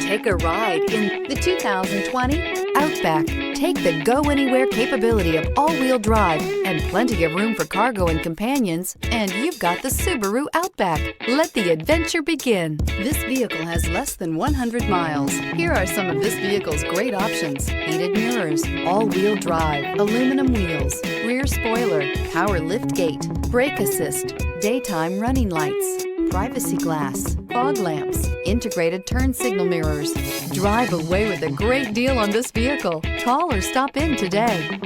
Take a ride in the 2020 Outback. Take the go-anywhere capability of all-wheel drive and plenty of room for cargo and companions, and you've got the Subaru Outback. Let the adventure begin. This vehicle has less than 100 miles. Here are some of this vehicle's great options: heated mirrors, all-wheel drive, aluminum wheels, rear spoiler, power liftgate, brake assist, daytime running lights, privacy glass, fog lamps, integrated turn signal mirrors. Drive away with a great deal on this vehicle. Call or stop in today.